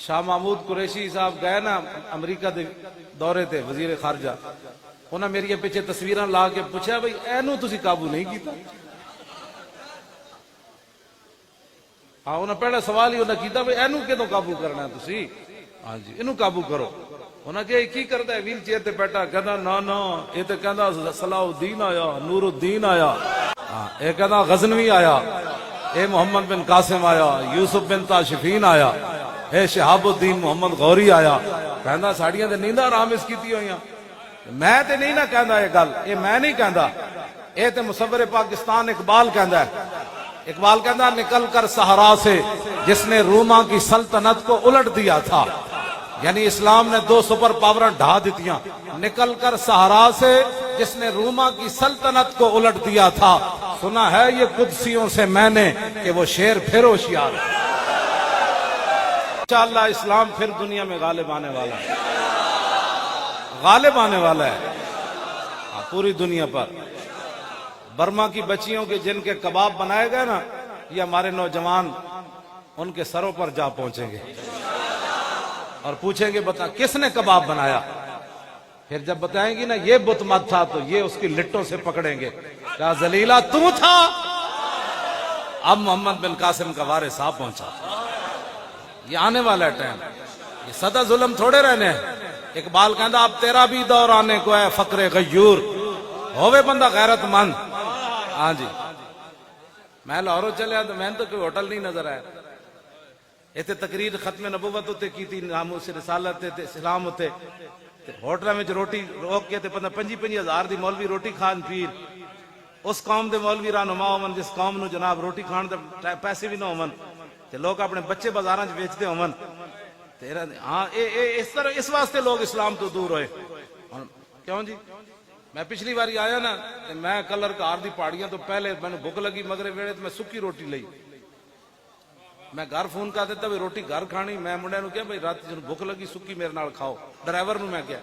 شاہ محمود قریشی صاحب گئے نا امریکہ دے دورے تے وزیر خارجہ، انہاں میری پیچھے تصویراں لا کے پوچھا بھئی اینو تسی قابو نہیں کیتا؟ ہاں انہاں پہلا سوال ہی انہاں کیتا بھئی اینو کدوں قابو کرنا ہے تسی؟ ہاں جی اینو قابو کرو۔ انہاں کہ کی کردا ہے ویل چیئر تے بیٹھا، کہندا نا نا اے تے کہندا صلاح الدین آیا، نور الدین آیا، ہاں اے کہندا غزنوی آیا، اے محمد بن قاسم آیا، یوسف بن تاشفین آیا، اے شہاب الدین محمد غوری آیا۔ کہندا ساڑیاں تے نینداں آرام اس کیتی ہوئیاں۔ میں تے نہیں نہ کہندا یہ گل، اے میں نہیں کہندا، اے تے مصور پاکستان اقبال کہندا ہے۔ اقبال کہندا نکل کر صحرا سے جس نے روما کی سلطنت کو الٹ دیا تھا، یعنی اسلام نے 2 سپر پاوریں ڈھا دیتیاں۔ نکل کر صحرا سے جس نے روما کی سلطنت کو الٹ دیا تھا، سنا ہے یہ قدسیوں سے میں نے کہ وہ شیر پھر ہوشیار ہے۔ انشاءاللہ اسلام پھر دنیا میں غالب آنے والا ہے، غالب آنے والا ہے پوری دنیا پر۔ برما کی بچیوں کے جن کے کباب بنائے گئے نا، یہ ہمارے نوجوان ان کے سروں پر جا پہنچیں گے اور پوچھیں گے بتا کس نے کباب بنایا؟ پھر جب بتائیں گی نا یہ بت مت تھا تو یہ اس کی لٹوں سے پکڑیں گے، کہا ذلیلہ تو تھا۔ اب محمد بن قاسم کا وارث صاحب پہنچا، یہ آنے والا ٹائم، یہ سدا ظلم تھوڑے رہنے ہیں۔ اقبال کہندا اب تیرا بھی دور آنے کو ہے فقر غیور، ہووے بندہ غیرت مند۔ ہاں جی میں لاہوروں چلیا تو میں تو کوئی ہوٹل نہیں نظر آیا، ایتھے تقریر ختم نبوت ہوتے کی تھی، ناموس رسالت تے اسلام ہوتے، ہوٹل میں روٹی روک کے 25 ہزار دی مولوی روٹی کھان پیر، اس قوم دے مولوی رہنما ہومن جس قوم نو جناب روٹی کھان دے پیسے بھی نہ ہومن تے لوگ اپنے بچے بازاراں وچ ویچتے ہومن۔ ہاں اس طرح اس واسطے لوگ اسلام تو دور ہوئے۔ کیوں جی میں پچھلی باری آیا نا، میں کلر کار دی پہاڑیاں تو پہلے میں نے بھوک لگی مغرب ویلے تو میں سکی روٹی لئی، میں گھر فون کر دیتا بھی روٹی گھر کھانی، میں منڈے نو کہا بھائی رات جن بھوک لگی سکی میرے نال کھاؤ، ڈرائیور نو میں کہا